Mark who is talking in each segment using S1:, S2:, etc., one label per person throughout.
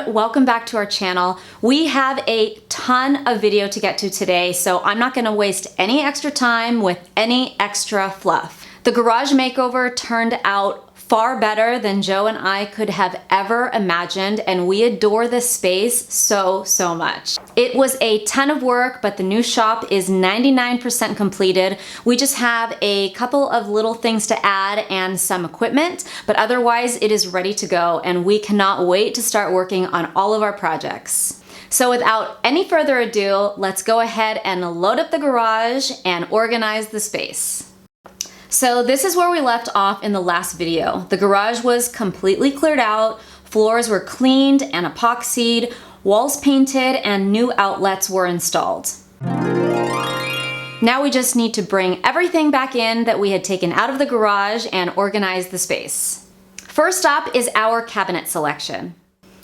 S1: Welcome back to our channel. We have a ton of video to get to today, so I'm not going to waste any extra time with any extra fluff. The garage makeover turned out far better than Joe and I could have ever imagined, and we adore this space so much. It was a ton of work, but the new shop is 99% completed. We just have a couple of little things to add and some equipment, but otherwise it is ready to go, and we cannot wait to start working on all of our projects. So without any further ado, let's go ahead and load up the garage and organize the space. So this is where we left off in the last video. The garage was completely cleared out, floors were cleaned and epoxied, walls painted, and new outlets were installed. Now we just need to bring everything back in that we had taken out of the garage and organize the space. First up is our cabinet selection.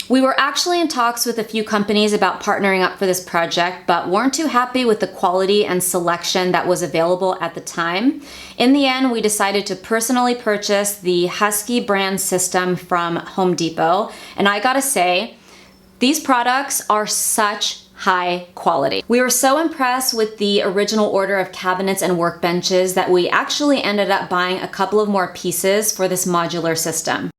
S1: We were actually in talks with a few companies about partnering up for this project, but weren't too happy with the quality and selection that was available at the time. In the end, we decided to personally purchase the Husky brand system from Home Depot, and I gotta say, these products are such high quality. We were so impressed with the original order of cabinets and workbenches that we actually ended up buying a couple of more pieces for this modular system.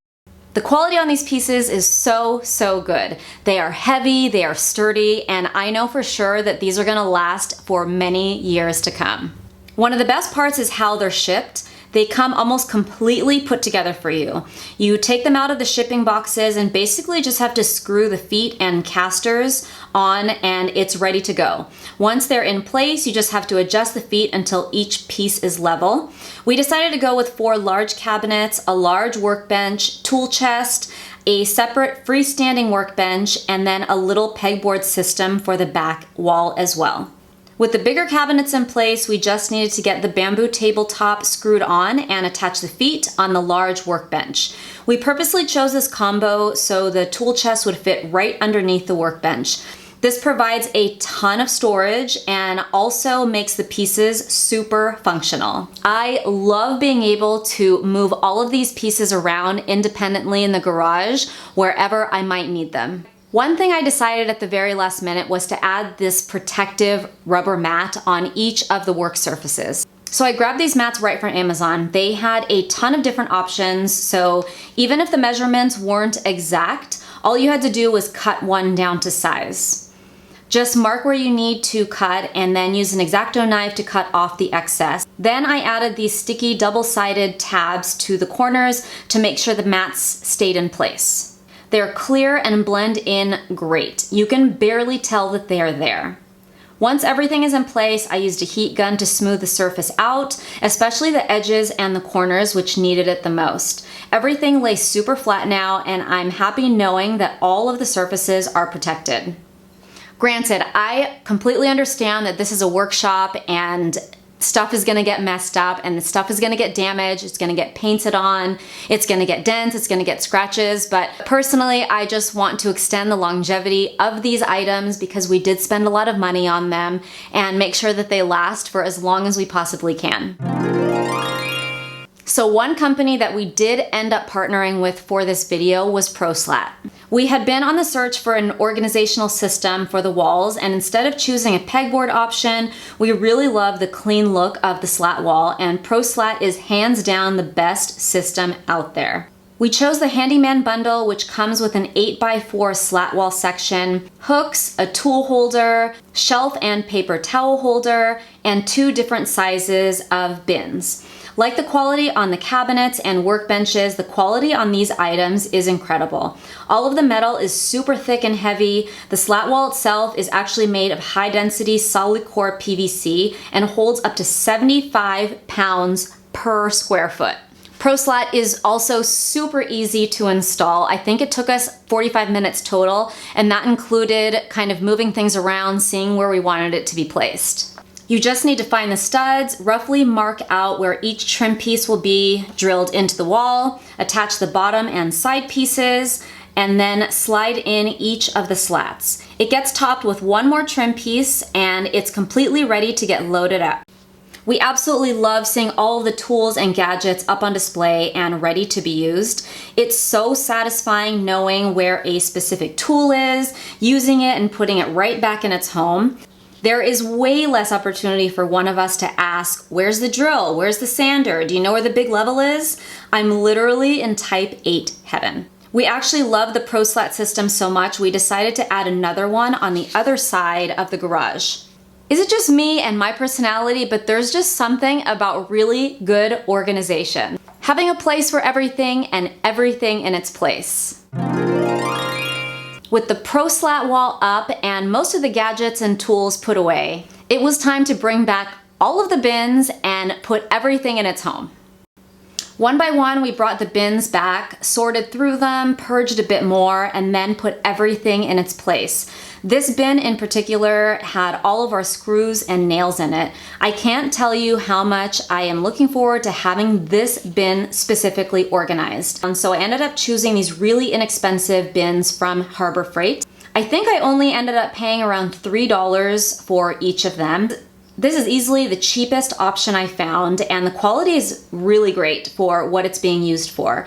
S1: The quality on these pieces is so good. They are heavy, they are sturdy, and I know for sure that these are gonna last for many years to come. One of the best parts is how they're shipped. They come almost completely put together for you. You take them out of the shipping boxes and basically just have to screw the feet and casters on and it's ready to go. Once they're in place, you just have to adjust the feet until each piece is level. We decided to go with 4 large cabinets, a large workbench, tool chest, a separate freestanding workbench, and then a little pegboard system for the back wall as well. With the bigger cabinets in place, we just needed to get the bamboo tabletop screwed on and attach the feet on the large workbench. We purposely chose this combo so the tool chest would fit right underneath the workbench. This provides a ton of storage and also makes the pieces super functional. I love being able to move all of these pieces around independently in the garage wherever I might need them. One thing I decided at the very last minute was to add this protective rubber mat on each of the work surfaces. So I grabbed these mats right from Amazon. They had a ton of different options, so even if the measurements weren't exact, all you had to do was cut one down to size. Just mark where you need to cut and then use an X-Acto knife to cut off the excess. Then I added these sticky double-sided tabs to the corners to make sure the mats stayed in place. They're clear and blend in great. You can barely tell that they are there. Once everything is in place, I used a heat gun to smooth the surface out, especially the edges and the corners, which needed it the most. Everything lays super flat now, and I'm happy knowing that all of the surfaces are protected. Granted, I completely understand that this is a workshop and stuff is gonna get messed up and the stuff is gonna get damaged, it's gonna get painted on, it's gonna get dents, it's gonna get scratches, but personally, I just want to extend the longevity of these items because we did spend a lot of money on them and make sure that they last for as long as we possibly can. So one company that we did end up partnering with for this video was ProSlat. We had been on the search for an organizational system for the walls, and instead of choosing a pegboard option, we really love the clean look of the slat wall, and ProSlat is hands down the best system out there. We chose the Handyman bundle, which comes with an 8x4 slat wall section, hooks, a tool holder, shelf and paper towel holder, and 2 different sizes of bins. Like the quality on the cabinets and workbenches, the quality on these items is incredible. All of the metal is super thick and heavy. The slat wall itself is actually made of high density solid core PVC and holds up to 75 pounds per square foot. ProSlat is also super easy to install. I think it took us 45 minutes total, and that included kind of moving things around, seeing where we wanted it to be placed. You just need to find the studs, roughly mark out where each trim piece will be drilled into the wall, attach the bottom and side pieces, and then slide in each of the slats. It gets topped with one more trim piece and it's completely ready to get loaded up. We absolutely love seeing all the tools and gadgets up on display and ready to be used. It's so satisfying knowing where a specific tool is, using it and putting it right back in its home. There is way less opportunity for one of us to ask, where's the drill? Where's the sander? Do you know where the big level is? I'm literally in type 8 heaven. We actually love the ProSlat system so much, we decided to add another one on the other side of the garage. Is it just me and my personality, but there's just something about really good organization. Having a place for everything and everything in its place. With the ProSlat wall up and most of the gadgets and tools put away, it was time to bring back all of the bins and put everything in its home. One by one, we brought the bins back, sorted through them, purged a bit more, and then put everything in its place. This bin in particular had all of our screws and nails in it. I can't tell you how much I am looking forward to having this bin specifically organized. So I ended up choosing these really inexpensive bins from Harbor Freight. I think I only ended up paying around $3 for each of them. This is easily the cheapest option I found, and the quality is really great for what it's being used for.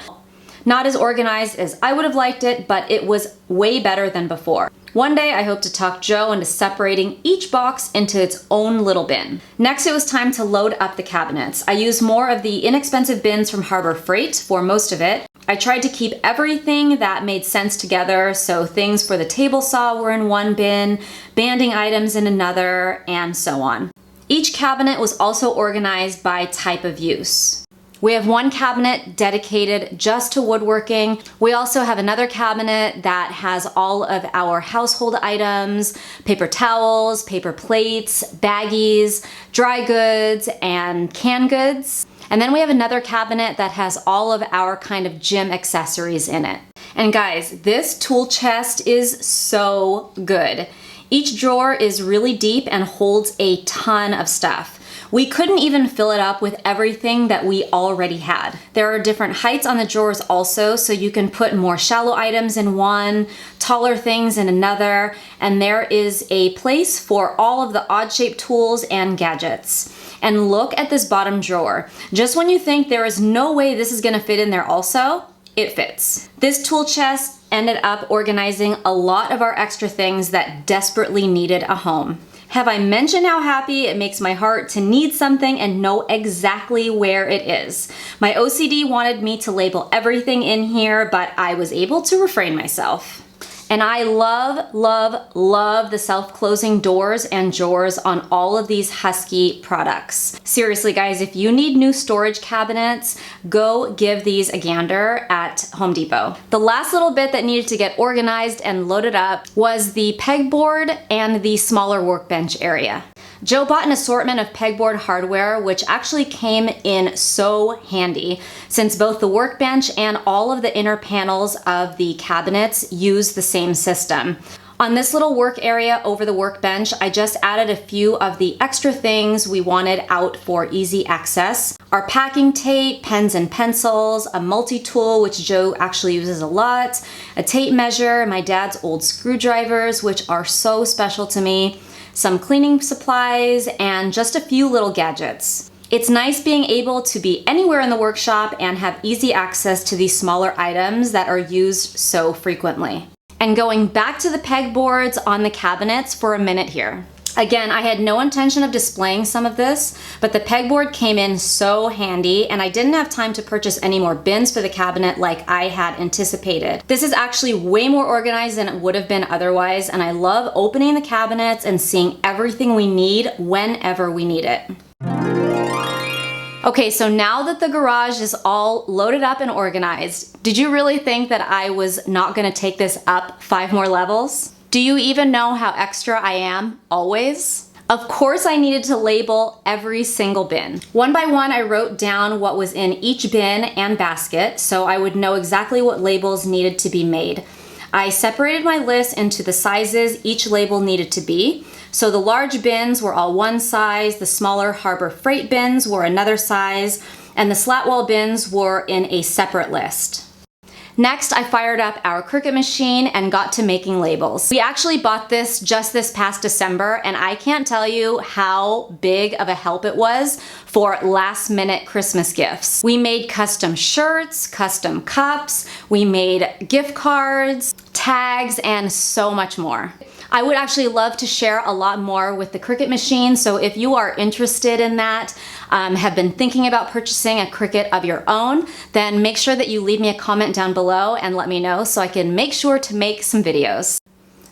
S1: Not as organized as I would have liked it, but it was way better than before. One day I hope to talk Joe into separating each box into its own little bin. Next, it was time to load up the cabinets. I used more of the inexpensive bins from Harbor Freight for most of it. I tried to keep everything that made sense together, so things for the table saw were in one bin, banding items in another, and so on. Each cabinet was also organized by type of use. We have one cabinet dedicated just to woodworking. We also have another cabinet that has all of our household items, paper towels, paper plates, baggies, dry goods, and canned goods. And then we have another cabinet that has all of our kind of gym accessories in it. And guys, this tool chest is so good. Each drawer is really deep and holds a ton of stuff. We couldn't even fill it up with everything that we already had. There are different heights on the drawers also, so you can put more shallow items in one, taller things in another, and there is a place for all of the odd-shaped tools and gadgets. And look at this bottom drawer. Just when you think there is no way this is gonna fit in there also, it fits. This tool chest ended up organizing a lot of our extra things that desperately needed a home. Have I mentioned how happy it makes my heart to need something and know exactly where it is? My OCD wanted me to label everything in here, but I was able to refrain myself. And I love, love, love the self-closing doors and drawers on all of these Husky products. Seriously guys, if you need new storage cabinets, go give these a gander at Home Depot. The last little bit that needed to get organized and loaded up was the pegboard and the smaller workbench area. Joe bought an assortment of pegboard hardware, which actually came in so handy since both the workbench and all of the inner panels of the cabinets use the same system. On this little work area over the workbench, I just added a few of the extra things we wanted out for easy access. Our packing tape, pens and pencils, a multi-tool, which Joe actually uses a lot, a tape measure, my dad's old screwdrivers, which are so special to me, some cleaning supplies, and just a few little gadgets. It's nice being able to be anywhere in the workshop and have easy access to these smaller items that are used so frequently. And going back to the pegboards on the cabinets for a minute here. Again, I had no intention of displaying some of this, but the pegboard came in so handy and I didn't have time to purchase any more bins for the cabinet like I had anticipated. This is actually way more organized than it would have been otherwise, and I love opening the cabinets and seeing everything we need whenever we need it. Okay, so now that the garage is all loaded up and organized, did you really think that I was not gonna take this up 5 more levels? Do you even know how extra I am, always? Of course I needed to label every single bin. One by one, I wrote down what was in each bin and basket so I would know exactly what labels needed to be made. I separated my list into the sizes each label needed to be. So the large bins were all one size, the smaller Harbor Freight bins were another size, and the slat wall bins were in a separate list. Next, I fired up our Cricut machine and got to making labels. We actually bought this just this past December, and I can't tell you how big of a help it was for last minute Christmas gifts. We made custom shirts, custom cups, we made gift cards, tags, and so much more. I would actually love to share a lot more with the Cricut machine, so if you are interested in that, have been thinking about purchasing a Cricut of your own, then make sure that you leave me a comment down below and let me know so I can make sure to make some videos.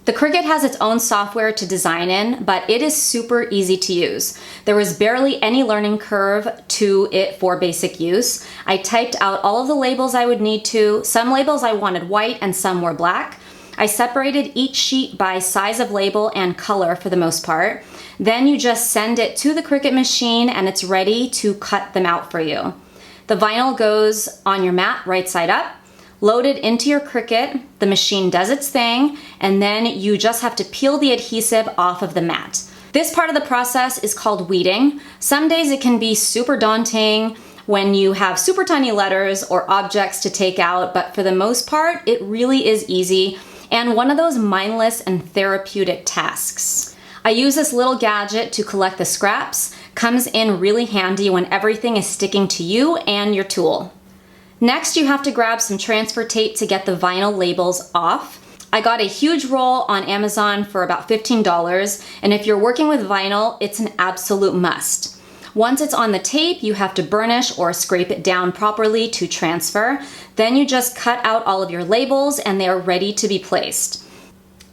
S1: The Cricut has its own software to design in, but it is super easy to use. There was barely any learning curve to it for basic use. I typed out all of the labels I would need to. Some labels I wanted white and some were black. I separated each sheet by size of label and color for the most part. Then you just send it to the Cricut machine and it's ready to cut them out for you. The vinyl goes on your mat right side up, loaded into your Cricut, the machine does its thing, and then you just have to peel the adhesive off of the mat. This part of the process is called weeding. Some days it can be super daunting when you have super tiny letters or objects to take out, but for the most part, it really is easy and one of those mindless and therapeutic tasks. I use this little gadget to collect the scraps. Comes in really handy when everything is sticking to you and your tool. Next, you have to grab some transfer tape to get the vinyl labels off. I got a huge roll on Amazon for about $15, and if you're working with vinyl, it's an absolute must. Once it's on the tape, you have to burnish or scrape it down properly to transfer. Then you just cut out all of your labels and they are ready to be placed.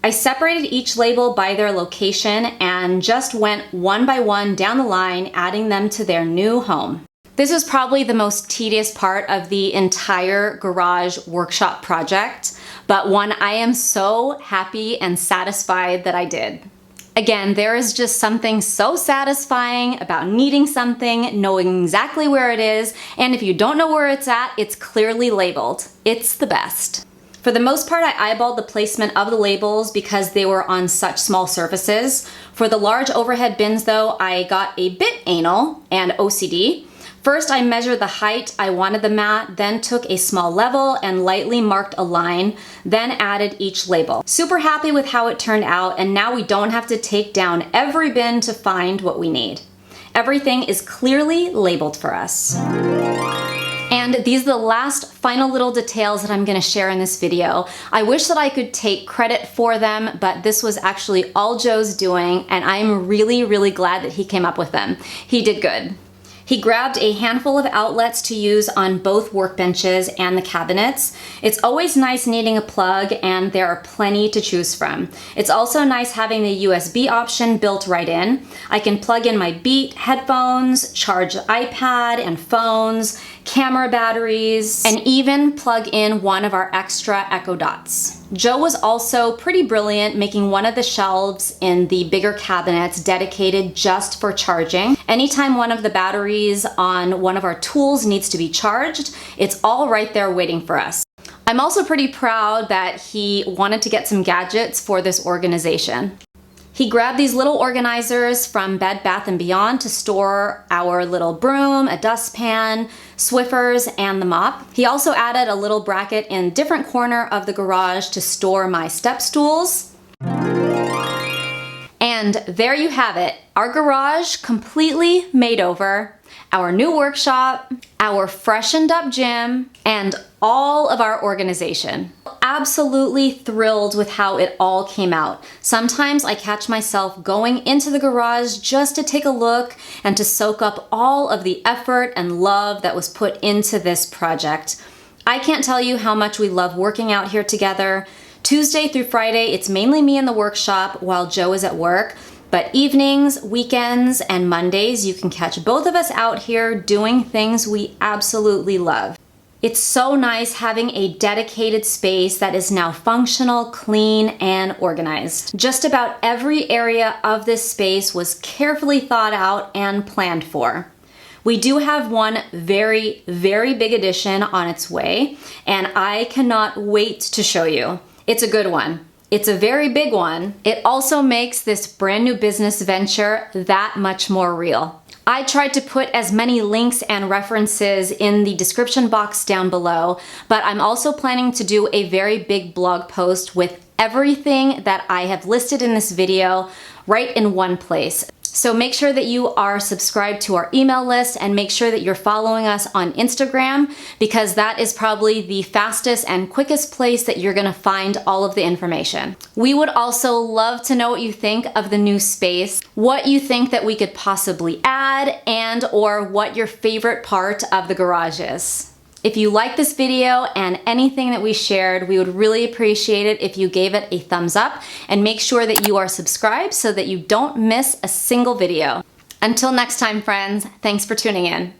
S1: I separated each label by their location and just went one by one down the line, adding them to their new home. This was probably the most tedious part of the entire garage workshop project, but one I am so happy and satisfied that I did. Again, there is just something so satisfying about needing something, knowing exactly where it is, and if you don't know where it's at, it's clearly labeled. It's the best. For the most part, I eyeballed the placement of the labels because they were on such small surfaces. For the large overhead bins though, I got a bit anal and OCD. First, I measured the height I wanted the mat, then took a small level and lightly marked a line, then added each label. Super happy with how it turned out, and now we don't have to take down every bin to find what we need. Everything is clearly labeled for us. And these are the last final little details that I'm gonna share in this video. I wish that I could take credit for them, but this was actually all Joe's doing, and I'm really, really glad that he came up with them. He did good. He grabbed a handful of outlets to use on both workbenches and the cabinets. It's always nice needing a plug, and there are plenty to choose from. It's also nice having the USB option built right in. I can plug in my Beat headphones, charge the iPad and phones, camera batteries, and even plug in one of our extra Echo Dots. Joe was also pretty brilliant making one of the shelves in the bigger cabinets dedicated just for charging. Anytime one of the batteries on one of our tools needs to be charged, it's all right there waiting for us. I'm also pretty proud that he wanted to get some gadgets for this organization. He grabbed these little organizers from Bed Bath & Beyond to store our little broom, a dustpan, Swiffers, and the mop. He also added a little bracket in a different corner of the garage to store my step stools. And there you have it, our garage completely made over, our new workshop, our freshened up gym, and all of our organization. Absolutely thrilled with how it all came out. Sometimes I catch myself going into the garage just to take a look and to soak up all of the effort and love that was put into this project. I can't tell you how much we love working out here together. Tuesday through Friday, it's mainly me in the workshop while Joe is at work. But evenings, weekends, and Mondays, you can catch both of us out here doing things we absolutely love. It's so nice having a dedicated space that is now functional, clean, and organized. Just about every area of this space was carefully thought out and planned for. We do have one very, very big addition on its way, and I cannot wait to show you. It's a good one. It's a very big one. It also makes this brand new business venture that much more real. I tried to put as many links and references in the description box down below, but I'm also planning to do a very big blog post with everything that I have listed in this video right in one place. So make sure that you are subscribed to our email list and make sure that you're following us on Instagram, because that is probably the fastest and quickest place that you're gonna find all of the information. We would also love to know what you think of the new space, what you think that we could possibly add, and or what your favorite part of the garage is. If you like this video and anything that we shared, we would really appreciate it if you gave it a thumbs up, and make sure that you are subscribed so that you don't miss a single video. Until next time, friends, thanks for tuning in.